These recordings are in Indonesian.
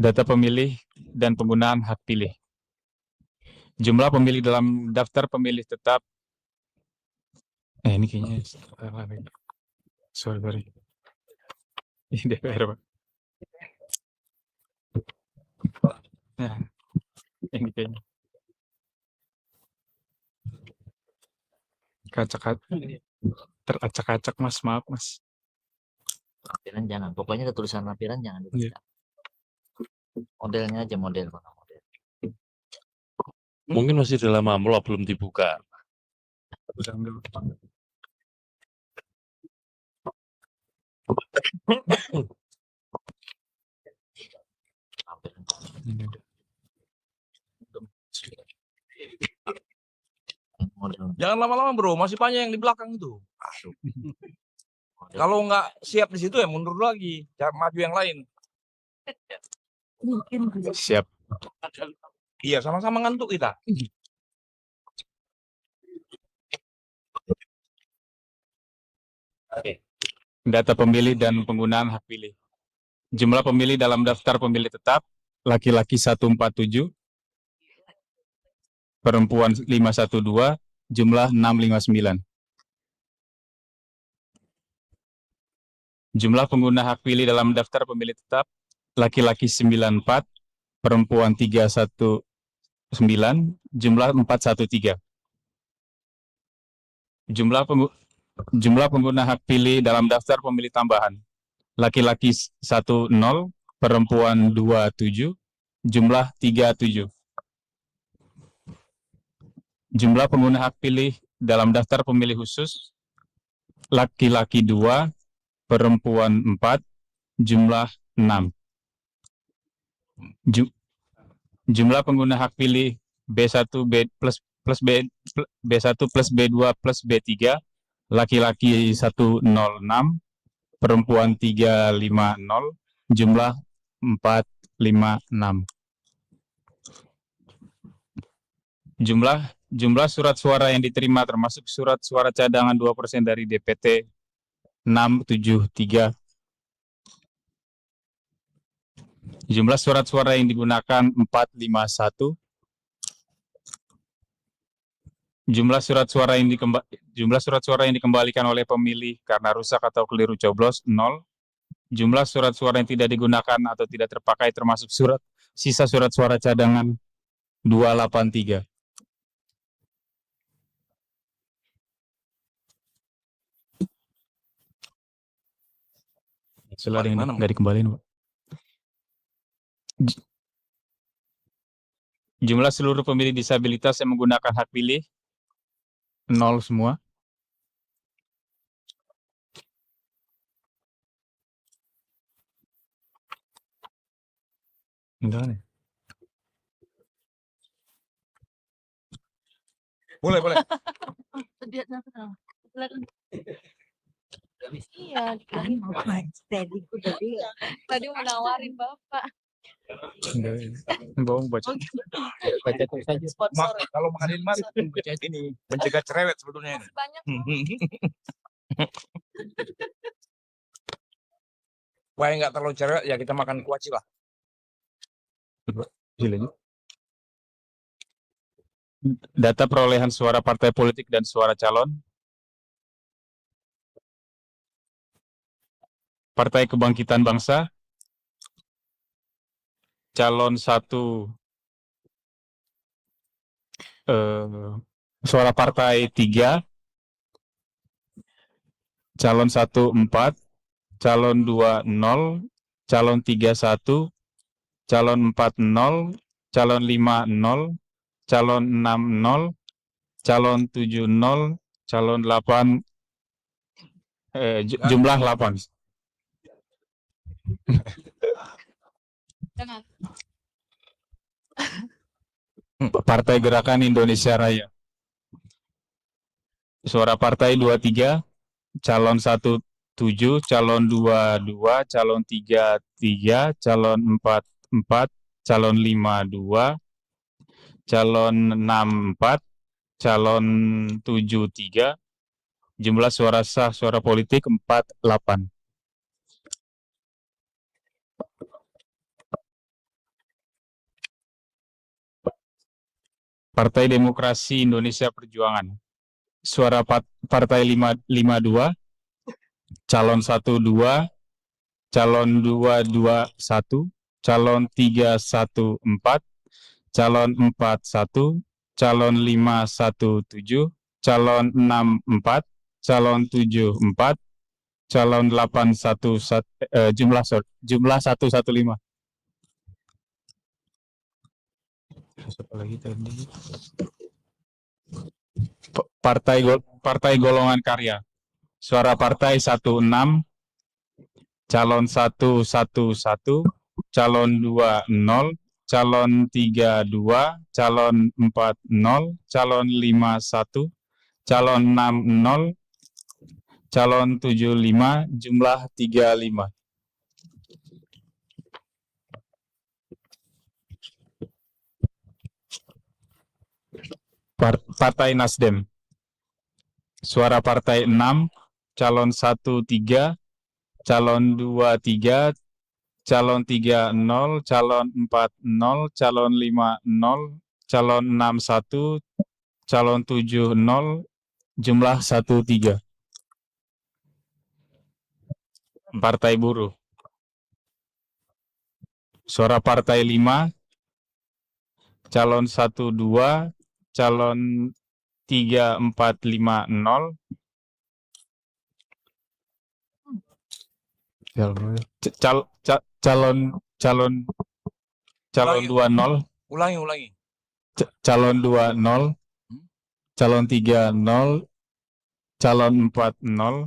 Data pemilih dan penggunaan hak pilih. Jumlah pemilih dalam daftar pemilih tetap. Ini kayaknya salah lagi. Sorry. Ini DPR, Pak. Nah, ini kayaknya. Teracak-acak, Mas. Maaf, Mas. Lampiran jangan. Pokoknya ketulisan lampiran jangan dibaca. Modelnya aja model. Mungkin masih dalam amplop belum dibuka. Jangan lama-lama bro, masih banyak yang di belakang itu. Kalau nggak siap di situ ya mundur lagi, cari maju yang lain. Siap. Iya, sama-sama ngantuk kita. Data pemilih dan penggunaan hak pilih. Jumlah pemilih dalam daftar pemilih tetap, laki-laki 147, perempuan 512, jumlah 659. Jumlah pengguna hak pilih dalam daftar pemilih tetap, laki-laki 94, perempuan 319, jumlah 413. Jumlah pengguna hak pilih dalam daftar pemilih tambahan, laki-laki 10, perempuan 27, jumlah 37. Jumlah pengguna hak pilih dalam daftar pemilih khusus, laki-laki 2, perempuan 4, jumlah 6. Jumlah pengguna hak pilih B1 plus B1 plus B2 plus B3, laki-laki 106, perempuan 350, jumlah 456. Jumlah surat suara yang diterima termasuk surat suara cadangan 2% dari DPT 673. Jumlah surat suara yang digunakan 451. Jumlah surat suara yang dikembalikan oleh pemilih karena rusak atau keliru coblos 0. Jumlah surat suara yang tidak digunakan atau tidak terpakai termasuk sisa surat suara cadangan 283. Selain yang nggak dikembaliin, Pak. Jumlah seluruh pemilih disabilitas yang menggunakan hak pilih 0 semua. Enggak nih. Boleh. Iya, tadi mau nawarin Bapak. Baca saja. Kalau makan mas ini mencegah cerewet sebetulnya. Banyak. Supaya nggak terlalu cerewet ya kita makan kuaci lah. Data perolehan suara partai politik dan suara calon. Partai Kebangkitan Bangsa, calon 1 suara partai 3, calon 1 4, calon 2 0, calon 3 1, calon 4 0, calon 5 0, calon 6 0, calon 7 0, calon 8 jumlah 8. Jangan. Partai Gerakan Indonesia Raya. Suara partai 23, calon 1 7, calon 2 2, calon 3 3, calon 4 4, calon 5 2, calon 6 4, calon 7 3. Jumlah suara sah suara politik 48. Partai Demokrasi Indonesia Perjuangan. Suara Partai 552, calon 12, calon 221, calon 314, calon 41, calon 517, calon 64, calon 74, calon 811, jumlah 115. Siapa lagi tadi? Partai Golongan Karya. Suara partai 16, calon 111, calon 20, calon 32, calon 40, calon 51, calon 60, calon 75, jumlah 35. Partai Nasdem. Suara partai 6, calon 13, calon 23, calon 30, calon 40, calon 50, calon 61, calon 70, jumlah 13. Partai Buruh. Suara partai 5, calon 12, calon 3450, calon 20, Ulangi. calon 20, calon 30, calon 40,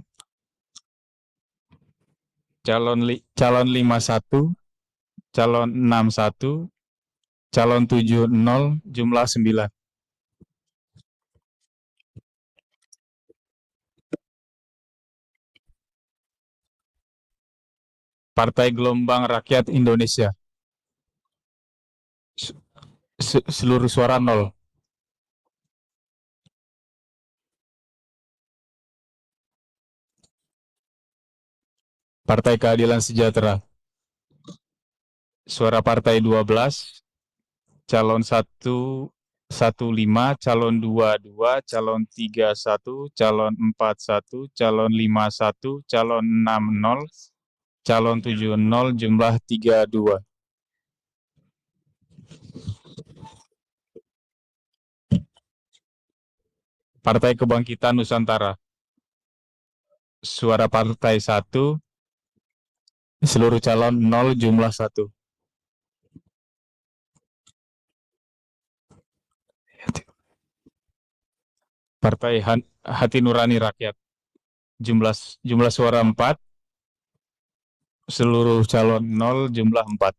calon 51, calon 61, calon 70, jumlah 9. Partai Gelombang Rakyat Indonesia. Seluruh suara 0. Partai Keadilan Sejahtera. Suara partai 12, calon 115, calon 22, calon 31, calon 41, calon 51, calon 60, calon 70, jumlah 32. Partai Kebangkitan Nusantara. Suara partai 1, seluruh calon 0, jumlah 1. Partai Hati Nurani Rakyat. Jumlah suara 4, seluruh calon 0, jumlah 4.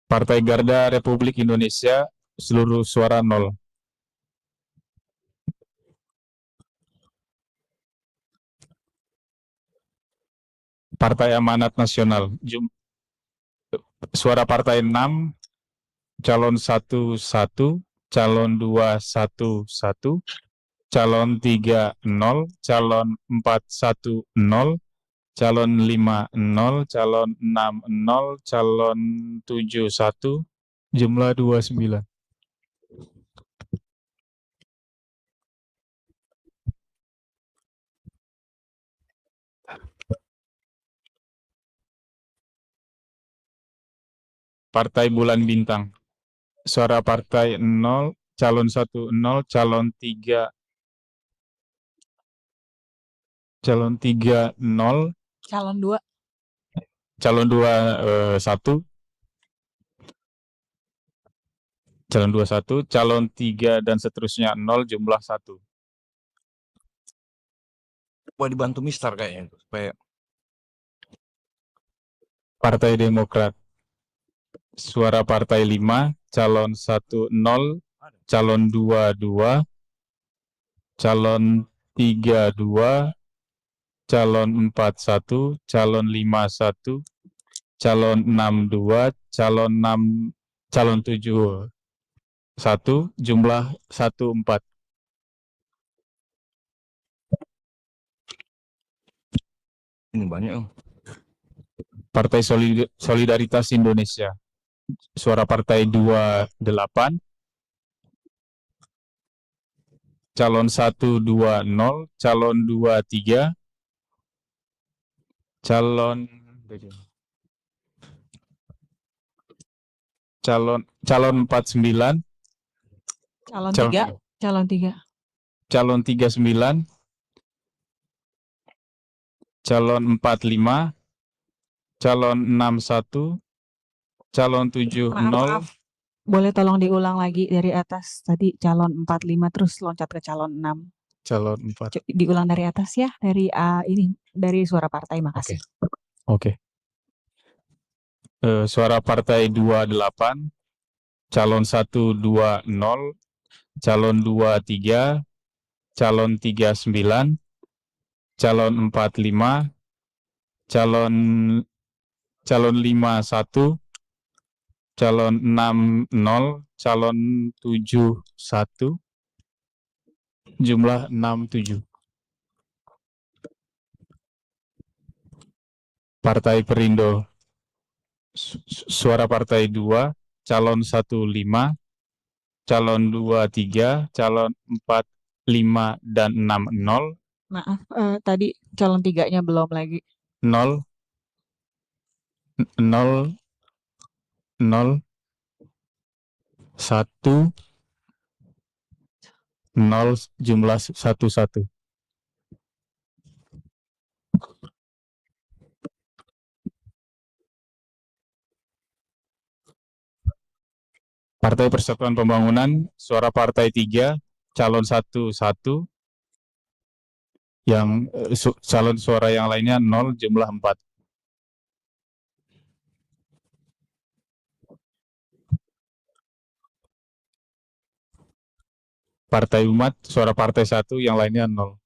Partai Garda Republik Indonesia, seluruh suara 0. Partai Amanat Nasional, suara partai 6, calon 11, calon 211, calon 30, calon 410, calon 50, calon 60, calon 71, jumlah 29. Partai Bulan Bintang. Suara partai 0, calon 10, calon 3, calon 30, Calon 2. calon 21, calon 21, calon 3 dan seterusnya 0, jumlah 1. Boleh dibantu Mister kayaknya itu supaya Partai Demokrat. Suara partai 5, calon 10, calon 22, calon 32, calon 41, calon 51, calon 62, calon 71, jumlah 14. ini banyak. Partai Solidaritas Indonesia. Suara partai 28. Calon 120, calon 23, calon 49, Calon Calon- 3. Calon 3. calon 39, calon 45, calon 61, calon 70, Maaf. Boleh tolong diulang lagi dari atas tadi calon 45 terus loncat ke calon 6. calon 4. Diulang dari atas ya, dari ini dari suara partai, makasih. Oke. Suara partai 28, calon 120, calon 23, calon 39, calon 45, calon 51, calon 60, calon 71, jumlah 67. Partai Perindo. Suara partai 2, calon 15, calon 23, calon 45 dan 60, Maaf, tadi calon 3-nya belum lagi. 0, 0, 0, 1, 0, jumlah 11. Partai Persatuan Pembangunan, suara partai 3, calon 1, yang calon suara yang lainnya 0, jumlah 4. Partai Umat, suara partai 1, yang lainnya 0.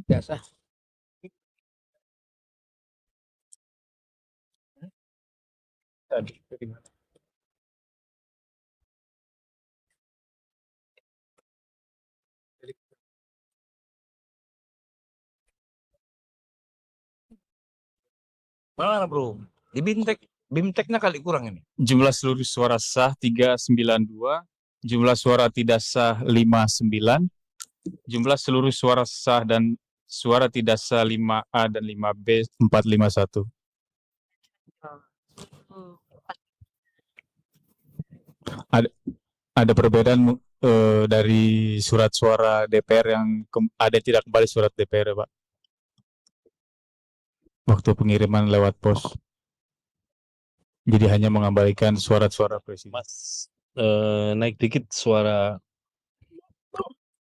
Biasa. Mana bro? Di BIMTEK-nya kali kurang ini. Jumlah seluruh suara sah 392, jumlah suara tidak sah 59, jumlah seluruh suara sah dan suara tidak sah 5A dan 5B 451. Ada perbedaan dari surat suara DPR yang ada tidak kembali surat DPR, Pak. Waktu pengiriman lewat pos. Jadi hanya mengembalikan suara-suara presiden. Mas, naik dikit suara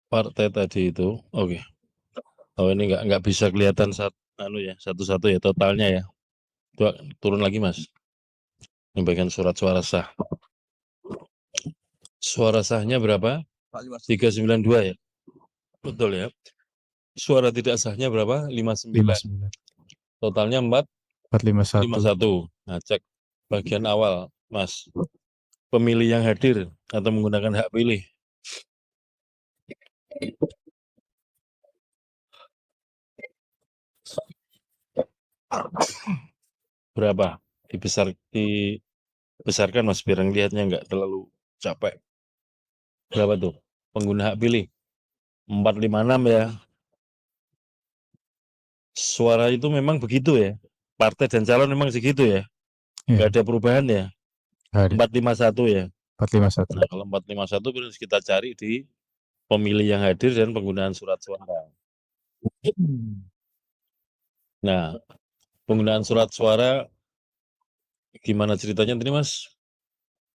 partai tadi itu. Oke. Oh, ini nggak bisa kelihatan satu-satu ya totalnya ya. Turun lagi, Mas. Ini bagian surat suara sah. Suara sahnya berapa? 392 ya. Betul ya. Suara tidak sahnya berapa? 59. 59. Totalnya 451. 51. Nah, cek bagian awal, Mas. Pemilih yang hadir atau menggunakan hak pilih. Berapa? Dibesarkan Mas, biar lihatnya nggak terlalu capek. Berapa tuh? Pengguna hak pilih. 456 ya. Suara itu memang begitu ya. Partai dan calon memang segitu ya. Nggak ada perubahan ya. 451 ya. 451. Nah, kalau 451 harus kita cari di pemilih yang hadir dan penggunaan surat suara. Nah, penggunaan surat suara gimana ceritanya tadi, Mas?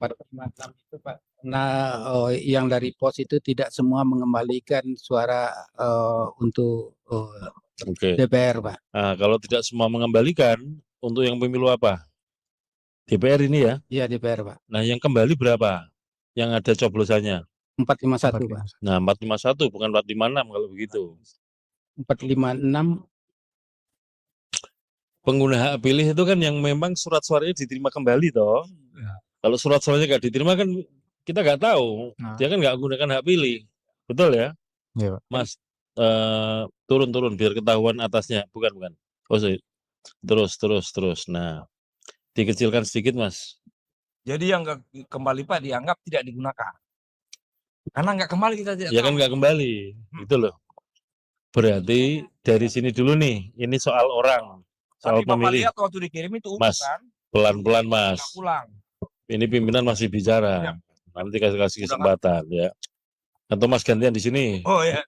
456 itu Pak. Nah, yang dari pos itu tidak semua mengembalikan suara untuk Oke. DPR, Pak. Nah, kalau tidak semua mengembalikan, untuk yang pemilu apa? DPR ini ya? Iya, DPR, Pak. Nah, yang kembali berapa? Yang ada coblosannya? 451 Pak. Nah, 451 bukan 456 kalau begitu. 456 Pengguna hak pilih itu kan yang memang surat suaranya diterima kembali toh. Ya. Kalau surat suaranya nggak diterima kan kita nggak tahu. Nah. Dia kan nggak menggunakan hak pilih. Betul ya? Iya, Pak. Mas, turun biar ketahuan atasnya. Bukan. Oh, sorry. Terus. Nah, dikecilkan sedikit, Mas. Jadi yang nggak kembali Pak dianggap tidak digunakan. Karena nggak kembali kita tidak Ya tahu. kan nggak kembali. Gitu loh. Berarti dari sini dulu nih. Ini soal orang. Soal Tapi Bapak pemilih. lihat waktu dikirim itu utuh Mas, kan. pelan-pelan, Nggak Mas. pulang. Ini pimpinan masih bicara. Ya. Nanti kasih Udah, kesempatan ya. Atau Mas gantian di sini. Oh ya.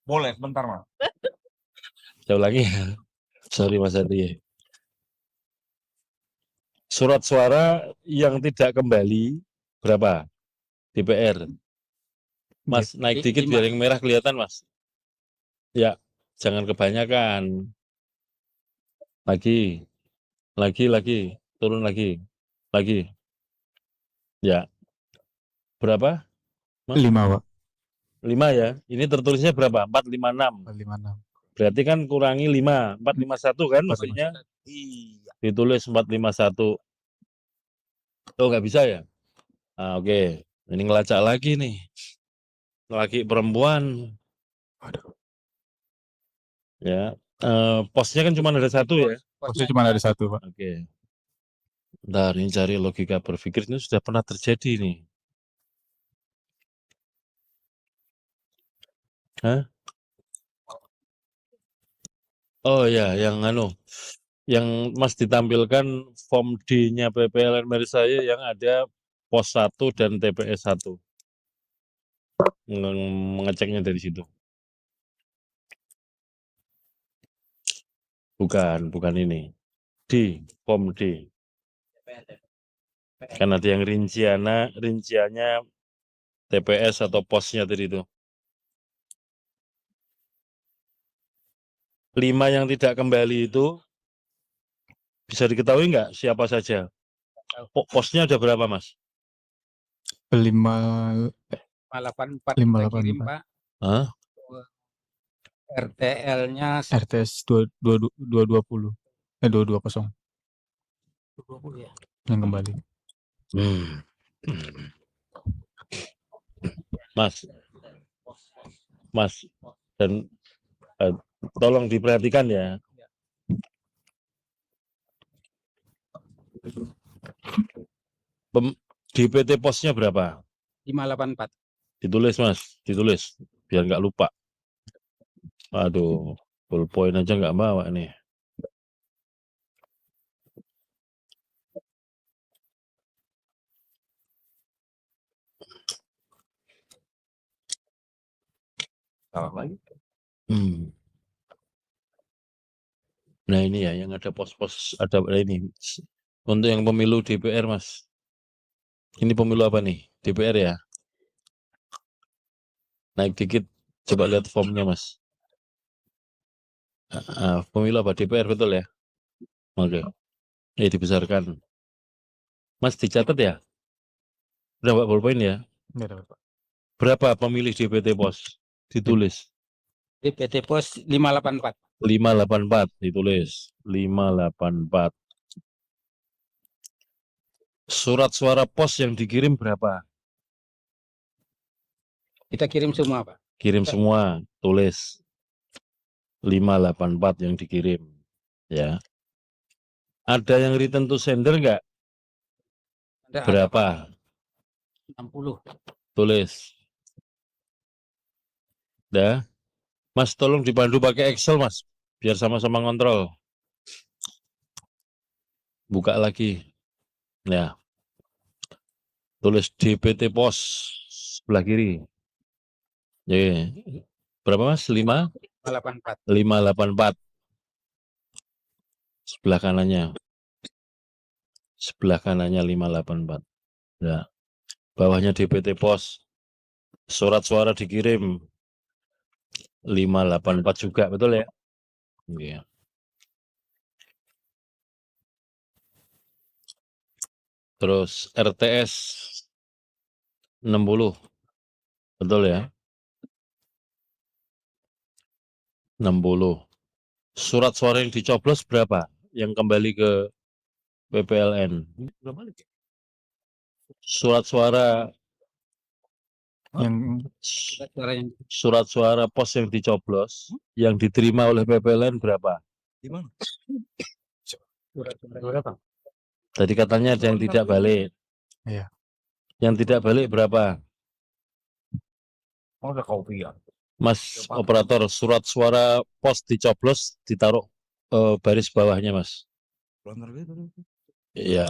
Boleh, sebentar Mas. Saya ulangi ya. Sorry Mas Adi. Surat suara yang tidak kembali berapa? DPR. Mas naik dikit biar yang merah kelihatan Mas. Ya, jangan kebanyakan. Lagi. Turun lagi. Ya. Berapa? Mas? 5, Pak. 5 ya. Ini tertulisnya berapa? 456. 456. Berarti kan kurangi 5. 451 kan maksudnya? Iya. Ditulis 451. Oh nggak bisa ya? Oke. Ini ngelacak lagi nih. Laki perempuan. Waduh. Ya. Posnya kan cuma ada satu ya? Posnya cuma ada 1, Pak. Oke. Bentar, ini cari logika berpikir. Ini sudah pernah terjadi nih. Hah? Oh ya, yang Mas ditampilkan form D-nya PPLN Merisaya yang ada pos 1 dan TPS 1. Mengeceknya dari situ. Bukan ini. D, form D. Kan ada yang rinciannya TPS atau posnya tadi itu. 5 yang tidak kembali itu bisa diketahui nggak siapa saja? Posnya ada berapa, Mas? 5. 584 584. kita kirim Pak. Hah? RTL-nya RTS 220. 220. 20 ya. Yang kembali. Mas, dan tolong diperhatikan ya. DPT posnya berapa? 584. Ditulis Mas, biar nggak lupa. Aduh, ballpoint aja nggak bawa nih. Salah lagi. Nah ini ya, yang ada pos-pos, ada ini. Untuk yang pemilu DPR Mas. Ini pemilu apa nih? DPR ya? Naik dikit, coba lihat formnya Mas. Pemilu apa? DPR betul ya? Oke. Ini dibesarkan. Mas dicatat ya? Udah Pak ballpoint ya? Enggak ada, Pak. Berapa pemilih DPT pos? Ditulis. DPT pos 584. 584 ditulis. 584. Surat suara pos yang dikirim berapa? Kita kirim semua Pak. Kirim semua, tulis. 584 yang dikirim. Ya. Ada yang return to sender enggak? Ada Berapa? 60. Tulis. Dah. Mas tolong dipandu pakai Excel Mas, biar sama-sama ngontrol. Buka lagi. Ya. Tulis DPT pos sebelah kiri. Ya. Berapa Mas? 584. 584. Sebelah kanannya. Sebelah kanannya 584. Ya. Bawahnya DPT pos. Surat suara dikirim 584 juga, betul ya? Iya. Terus RTS 60. Betul ya? 60. Surat suara yang dicoblos berapa? Yang kembali ke PPLN. Surat suara Yang Suara yang surat suara pos yang dicoblos yang diterima oleh PPLN berapa? Di mana? suara Tadi katanya ada yang tidak balik. Iya. Yang tidak balik berapa? Oh, ada kopi ya. Mas operator, surat suara pos dicoblos ditaruh baris bawahnya, Mas. Pelontar gitu. Iya.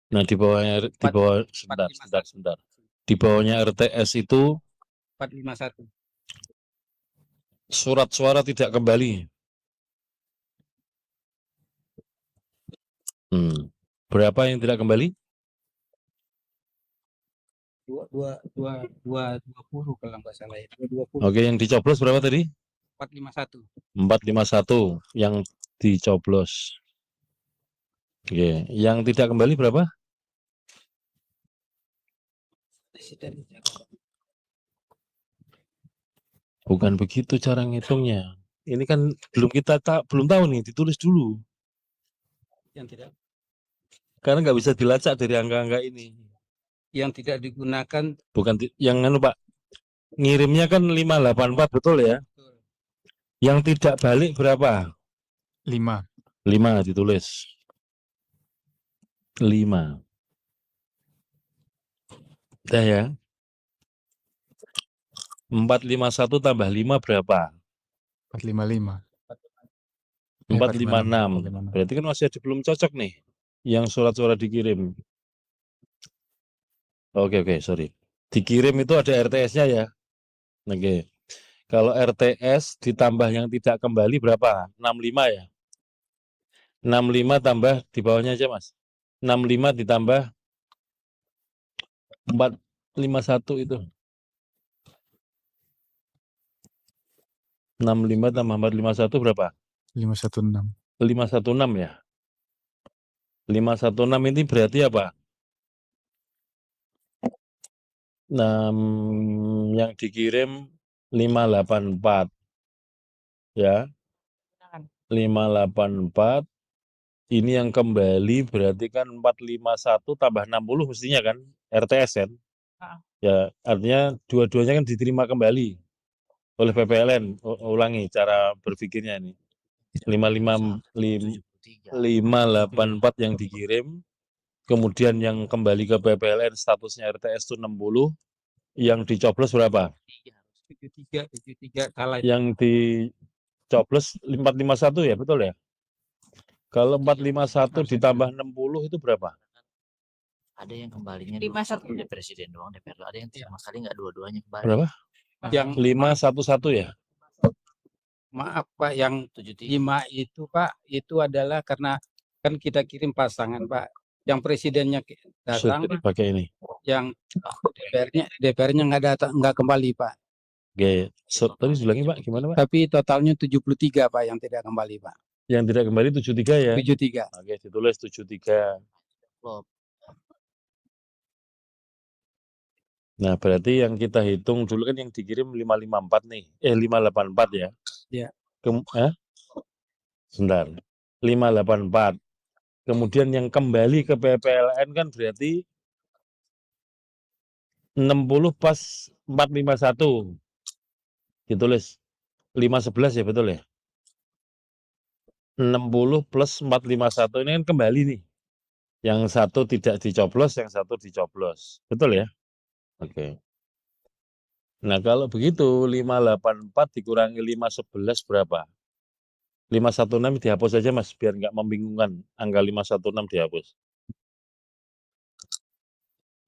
Nah, di bawahnya sebentar. Di bawahnya RTS itu 451. surat suara tidak kembali. Berapa yang tidak kembali? 20 kalau nggak salah ya. 20. Oke, yang dicoblos berapa tadi? 451. 451 yang dicoblos. Oke, yang tidak kembali berapa? Bukan begitu cara ngitungnya. Ini kan belum tahu nih, ditulis dulu. Yang tidak Karena nggak bisa dilacak dari angka-angka ini. digunakan Bukan yang Pak. Ngirimnya kan 584 betul ya? Yang tidak balik berapa? 5. 5 ditulis. 5. Udah ya. 451 tambah 5 berapa? 455. 456. Berarti kan masih ada belum cocok nih. Yang surat suara dikirim. Oke, sorry. Dikirim itu ada RTS-nya ya. Oke. Kalau RTS ditambah yang tidak kembali berapa? 65 ya. 65 tambah di bawahnya aja, Mas. 65 ditambah 451 itu. 65 tambah 451 berapa? 516. 516 ya. 516 ini berarti apa? 6 yang dikirim 584 ya. 584 ini yang kembali berarti kan 451 tambah 60 mestinya kan RTS kan? Ya, artinya dua-duanya kan diterima kembali oleh PPLN. Ulangi cara berpikirnya ini. 584 yang dikirim, kemudian yang kembali ke PPLN statusnya RTS itu 60, yang dicoblos berapa? 73 salah. Yang dicoblos 451 ya, betul ya? Kalau 451 ditambah 60 itu berapa? Ada yang kembalinya 51. dari presiden doang DPR. Ada yang sama sekali nggak dua-duanya kembali. Berapa? Yang 511 ya? maaf Pak, yang 73. 5 itu Pak, itu adalah karena kan kita kirim pasangan Pak. Yang presidennya datang, Sudah pakai ini. yang DPR-nya nggak datang, nggak kembali Pak. Oke, tadi diulangi Pak, gimana Pak? Tapi totalnya 73 Pak yang tidak kembali Pak. Yang tidak kembali 73 ya? 73. Oke, ditulis 73. Loh, Nah, berarti yang kita hitung dulu kan yang dikirim 554 nih. 584 ya? Iya. Sebentar. 584. Kemudian yang kembali ke PPLN kan berarti 60 pas 451. Ditulis 511 ya, betul ya? 60 plus 451 ini kan kembali nih. Yang satu tidak dicoblos, yang satu dicoblos. Betul ya? Oke. Nah, kalau begitu 584 dikurangi 511 berapa? 516 dihapus saja Mas, biar nggak membingungkan. Angka 516 dihapus.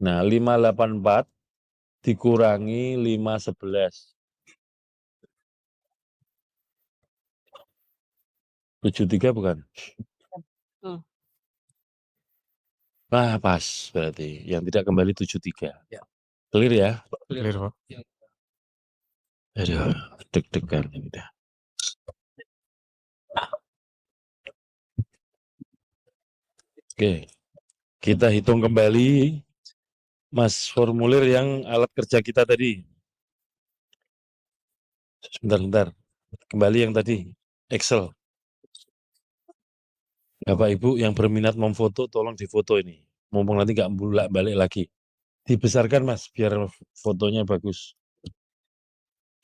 Nah, 584 dikurangi 511. 73 bukan? Wah, pas berarti. Yang tidak kembali 73. Ya. Clear ya? Clear, Pak. Aduh, deg-degan ini dah. Oke, kita hitung kembali Mas formulir yang alat kerja kita tadi. Sebentar. Kembali yang tadi, Excel. Bapak Ibu yang berminat memfoto, tolong difoto ini. Mumpung nanti nggak bolak-balik lagi. Dibesarkan Mas, biar fotonya bagus.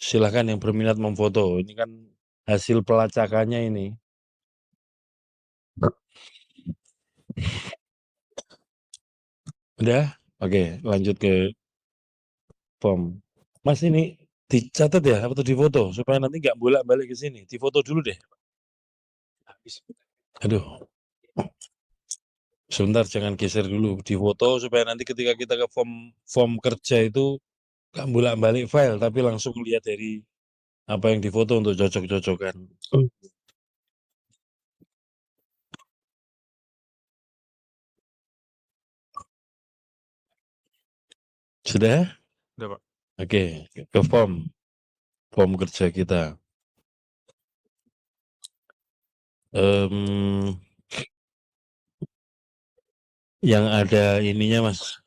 Silahkan yang berminat memfoto. Ini kan hasil pelacakannya ini. Udah? Oke, lanjut ke form. Mas ini dicatat ya atau difoto supaya nanti nggak bolak-balik ke sini. Difoto dulu deh. Aduh. Sebentar, jangan geser dulu. Difoto supaya nanti ketika kita ke form kerja itu nggak bolak-balik file, tapi langsung lihat dari apa yang difoto untuk cocok-cocokan. Sudah? Udah, Pak. Oke, ke form kerja kita. Yang ada ininya Mas.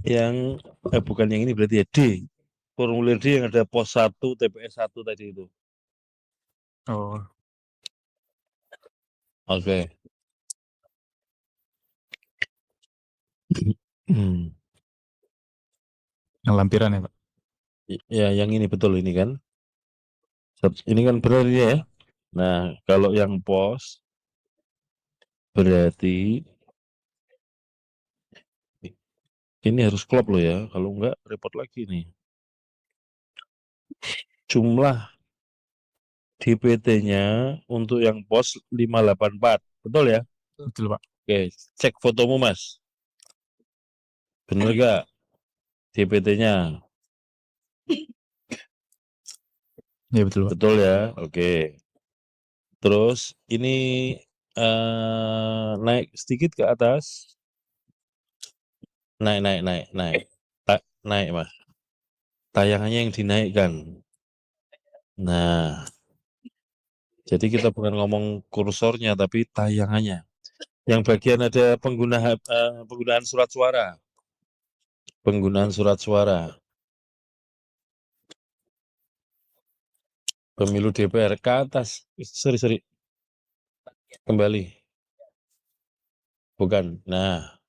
Yang bukan yang ini berarti ya D. Formulir D yang ada pos 1 TPS 1 tadi itu. Oh, Oke. Hmm. yang lampiran ya, Pak. Ya, yang ini betul ini kan. Ini kan benar ini ya. Nah, kalau yang pos berarti ini harus klop loh ya. Kalau enggak repot lagi nih. Jumlah DPT-nya untuk yang pos 584. Betul ya? Betul, Pak. Oke, cek fotomu Mas. Bener gak DPT-nya? Iya, betul, Pak. Betul ya? Oke. Terus ini naik sedikit ke atas. Naik. Naik Mas. Tayangannya yang dinaikkan. Nah, jadi kita bukan ngomong kursornya tapi tayangannya. Yang bagian ada penggunaan surat suara. Penggunaan surat suara. Pemilu DPR ke atas. Sorry. Kembali. Bukan. Nah.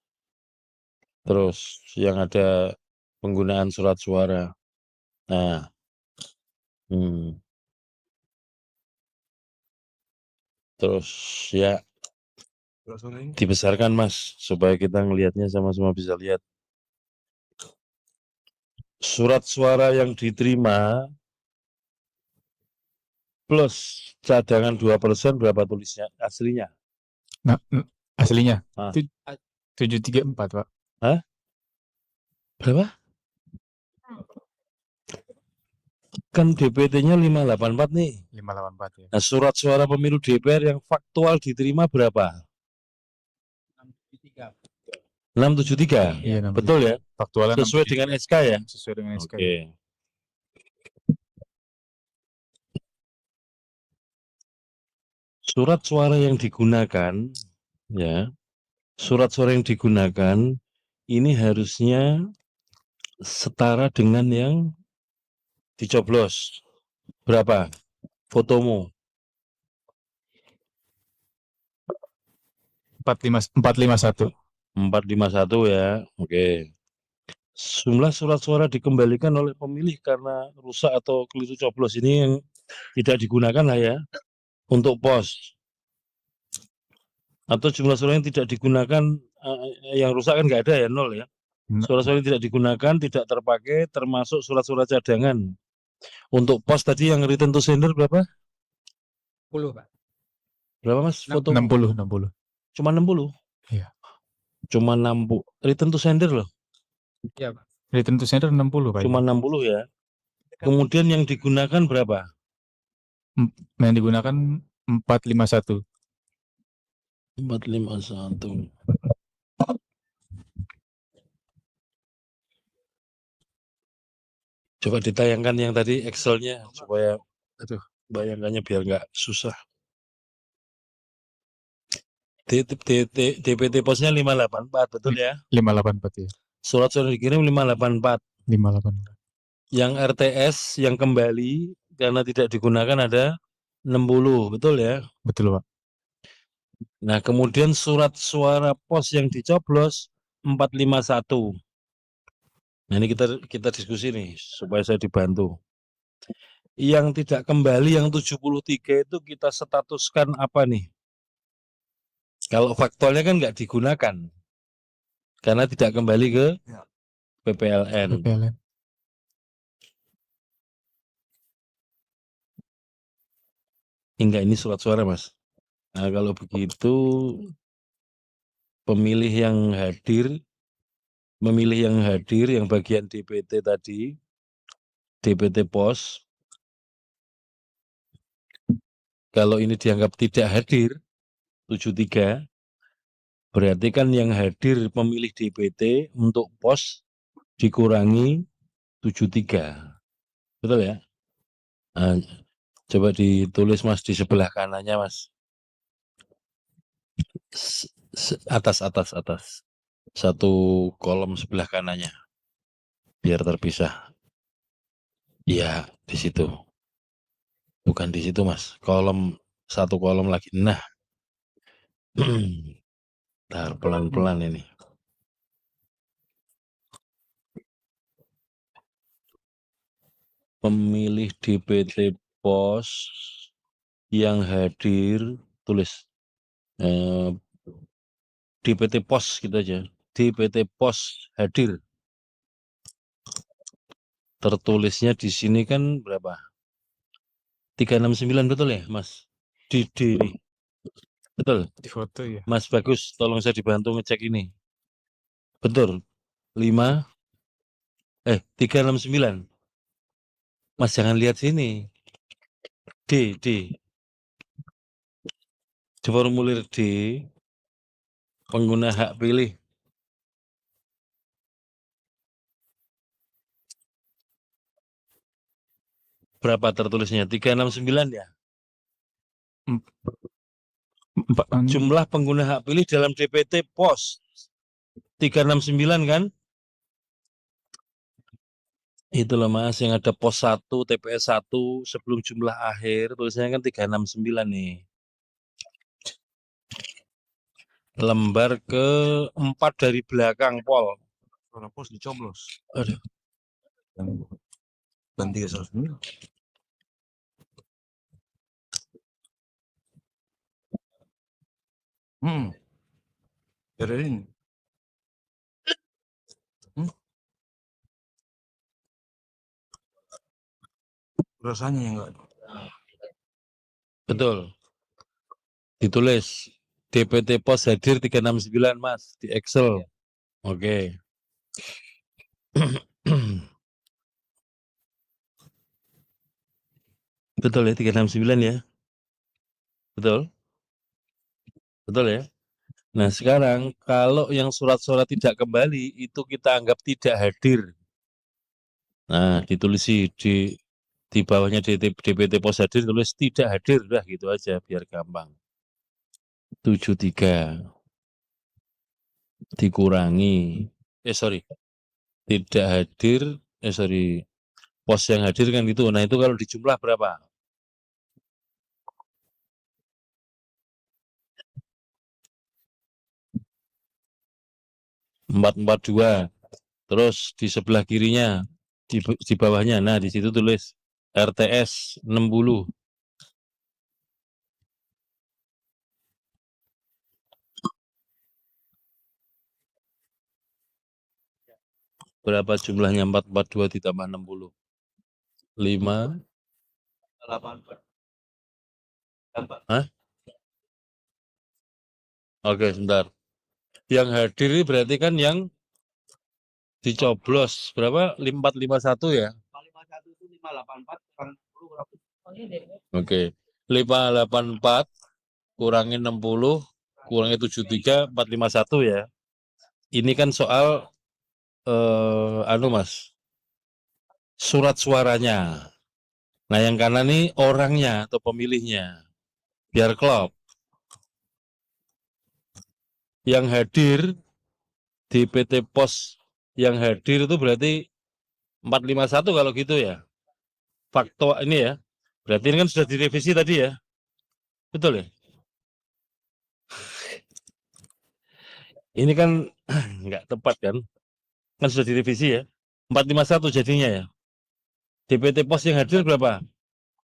Terus yang ada penggunaan surat suara. Nah. Terus ya dibesarkan Mas supaya kita ngelihatnya sama-sama bisa lihat. Surat suara yang diterima plus cadangan 2% berapa tulisnya aslinya? Nah, aslinya Ah. 734, Pak. Hah? Berapa? Kan DPT-nya 584 nih. 584 ya. Nah, surat suara pemilu DPR yang faktual diterima berapa? 673. Iya, Betul ya? Faktualnya Sesuai 673. dengan SK ya? Sesuai dengan SK. Oke. Surat suara yang digunakan ya. Surat suara yang digunakan ini harusnya setara dengan yang dicoblos. Berapa? Fotomu. 451. 451 ya. Oke. Jumlah surat suara dikembalikan oleh pemilih karena rusak atau keliru coblos ini yang tidak digunakan lah ya untuk pos. Atau jumlah suara yang tidak digunakan yang rusak kan nggak ada ya, 0 ya. Surat-surat yang tidak digunakan tidak terpakai termasuk surat-surat cadangan. Untuk pos tadi yang written to sender berapa? 10, Pak. Berapa Mas? Foto 60. cuma 60. Iya. Cuma 60. Written to sender loh. Iya, Pak. Return to sender 60, Pak. Cuma 60 ya. Kemudian yang digunakan berapa? Yang digunakan 451. 451. Coba ditayangkan yang tadi Excel-nya supaya bayangannya biar nggak susah. DPT posnya 584 betul ya? 584 ya. Surat suara dikirim 584. 584. Yang RTS yang kembali karena tidak digunakan ada 60, betul ya? Betul, Pak. Nah, kemudian surat suara pos yang dicoblos 451. Nah, ini kita diskusi nih supaya saya dibantu. Yang tidak kembali yang 73 itu kita statuskan apa nih? Kalau faktualnya kan nggak digunakan karena tidak kembali ke PPLN. PPLN. Enggak, ini surat suara, Mas. Nah, kalau begitu memilih yang hadir yang bagian DPT tadi, DPT pos, kalau ini dianggap tidak hadir 73, berarti kan yang hadir pemilih DPT untuk pos dikurangi 73. Betul ya? Nah, coba ditulis, Mas, di sebelah kanannya, Mas. Atas. Satu kolom sebelah kanannya. Biar terpisah. Iya, di situ. Bukan di situ, Mas. Satu kolom lagi. Nah. Ntar pelan-pelan ini. Pemilih DPT pos yang hadir, tulis DPT pos gitu aja. DPT pos hadir. Tertulisnya di sini kan berapa? 369, betul ya, Mas? D nih. Betul. Di foto ya. Mas Bagus, tolong saya dibantu ngecek ini. Betul. 369. Mas jangan lihat sini. D. Di formulir D, pengguna hak pilih. Berapa tertulisnya? 369 ya? Jumlah pengguna hak pilih dalam DPT pos 369 kan? Itu loh, Mas, yang ada pos 1, TPS 1 sebelum jumlah akhir, tulisannya kan 369 nih. Lembar ke-4 dari belakang, Pol. Suara pos dicoblos. Aduh. Dan 309. Dari ini. Rasanya yang enggak. Betul. Ditulis DPT pos hadir 369, Mas, di Excel. Oke. Betul ya, 369 ya? Betul? Betul ya? Nah, sekarang kalau yang surat-surat tidak kembali itu kita anggap tidak hadir. Nah, ditulis di bawahnya DPT pos hadir, tulis tidak hadir, udah gitu aja biar gampang. 73 dikurangi, tidak hadir, pos yang hadir kan gitu. Nah, itu kalau dijumlah berapa? 442. Terus di sebelah kirinya, di bawahnya, nah di situ tulis RTS 60. Berapa jumlahnya 442 ditambah 60? 5. 8. Hah? Oke, sebentar. Yang hadir ini berarti kan yang dicoblos berapa? 451 ya? 451 itu 584 kurang 60 berapa? Oke. 584 kurangi 60 kurangi 73 451 ya. Ini kan soal Mas. Surat suaranya. Nah, yang kanan ini orangnya atau pemilihnya. Biar klop. Yang hadir di PT Pos yang hadir itu berarti 451 kalau gitu ya. Faktor ini ya. Berarti ini kan sudah direvisi tadi ya. Betul ya? Ini kan nggak tepat kan? Kan sudah direvisi ya. 451 jadinya ya. DPT pos yang hadir berapa?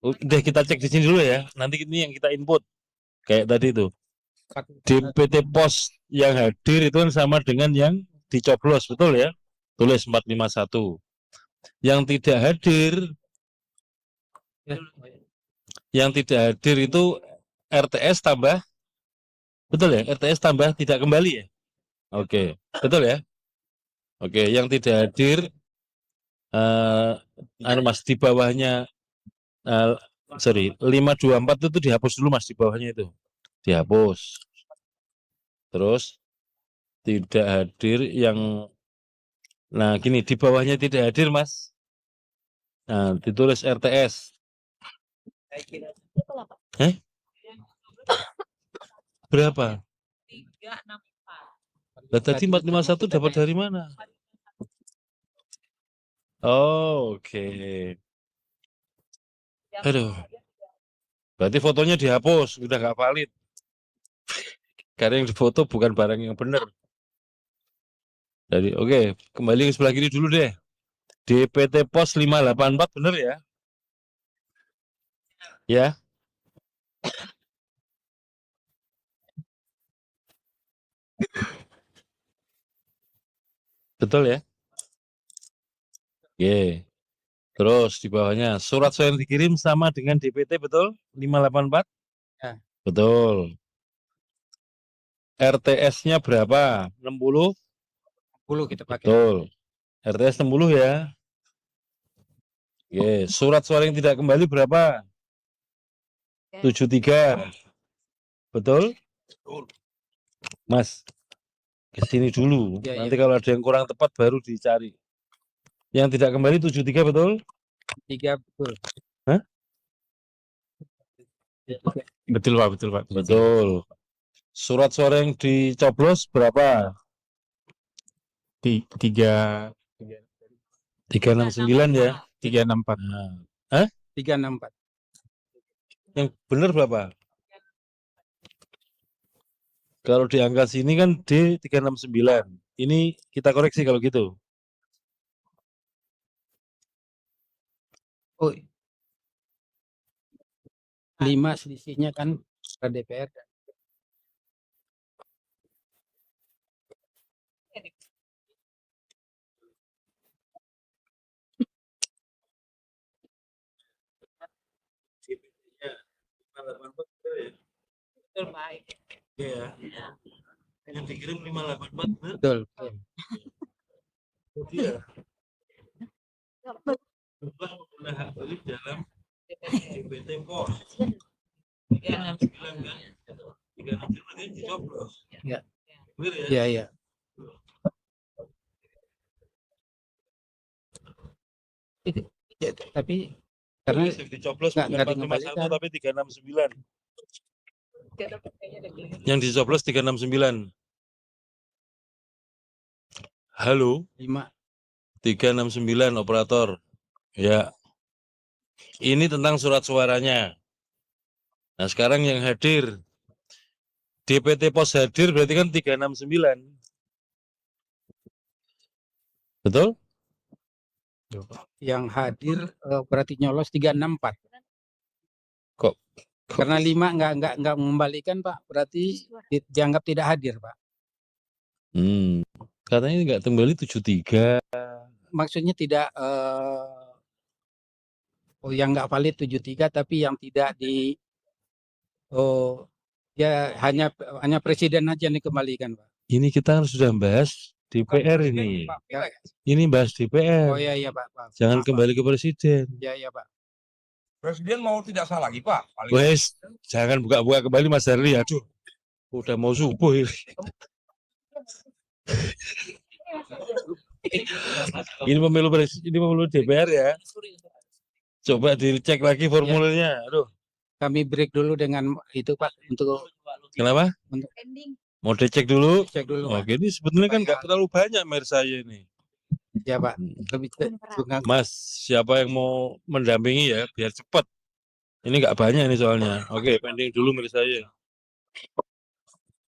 Udah kita cek di sini dulu ya. Nanti ini yang kita input. Kayak tadi itu. DPT pos yang hadir itu kan sama dengan yang dicoblos, betul ya? Tulis 451. Yang tidak hadir, itu RTS tambah, betul ya? RTS tambah tidak kembali ya? Oke, betul ya? Oke, yang tidak hadir, Mas di bawahnya, 524 itu dihapus dulu Mas, di bawahnya itu dihapus. Terus tidak hadir yang, nah gini, di bawahnya tidak hadir Mas, nah ditulis RTS. Berapa? 364. Lah tadi 451 dapat dari mana? Oh, oke. Aduh. Berarti fotonya dihapus, udah nggak valid. Karena yang difoto bukan barang yang benar. Jadi oke, kembali ke sebelah kiri dulu deh. DPT pos 584 benar ya? Ya. Betul ya? Oke. Terus di bawahnya surat suara yang dikirim sama dengan DPT, betul? 584? Ya. Betul. RTS-nya berapa? 60? 10 kita pakai. Betul. RTS 60 ya. Oke, surat suara yang tidak kembali berapa? 73. Betul? Mas, ke sini dulu. Ya, Nanti kalau ada yang kurang tepat baru dicari. Yang tidak kembali 73, betul? 3 betul. Hah? Betul Pak, betul Pak. Betul. Surat suara yang dicoblos berapa? 369 ya. 364. Nah, 364. yang benar berapa? Kalau di angka sini kan D 369. Ini kita koreksi kalau gitu. Oh. 5 selisihnya kan ke DPR. Betul baik. Iya. Yang dikirim 584 benar? Betul. Iya. Berubah menggunakan hak pilih dalam DPT pos. 369 kan? 369 berarti dicoblos. Ya. Benar ya? Iya, iya. Ya, tapi karena Yang dicoblos nggak bukan 451 dikembalikan. tapi 369. Yang dicoblos 369. Halo, 5 369 operator. Ya. Ini tentang surat suaranya. Nah, sekarang yang hadir DPT pos hadir berarti kan 369. Betul? yang hadir berarti nyolos 364. Kok Karena 5 nggak mengembalikan Pak, berarti dianggap tidak hadir Pak. Katanya nggak kembali 73. Maksudnya tidak yang nggak valid 73 tapi yang tidak di ya hanya presiden aja yang dikembalikan Pak. Ini kita kan sudah bahas DPR ini. Ya. Ini bahas DPR. Oh iya Pak. Jangan Maaf, kembali ke presiden. Pak. Iya Pak. Presiden mau tidak salah lagi Pak. Paling Wes, jangan buka-buka kembali Mas Harli. Aduh, udah mau subuh ini. Ini pemilu DPR ya. Coba dicek lagi formulirnya. Aduh, Kami break dulu dengan itu Pak untuk kenapa? Ending. Mau dicek dulu? cek dulu Pak. Oke, ini sebenarnya kan nggak terlalu banyak mer saya ini. Ya Pak, lebih mengganggu. Mas, siapa yang mau mendampingi ya biar cepat. Ini nggak banyak ini soalnya. Oke, pending dulu menurut saya.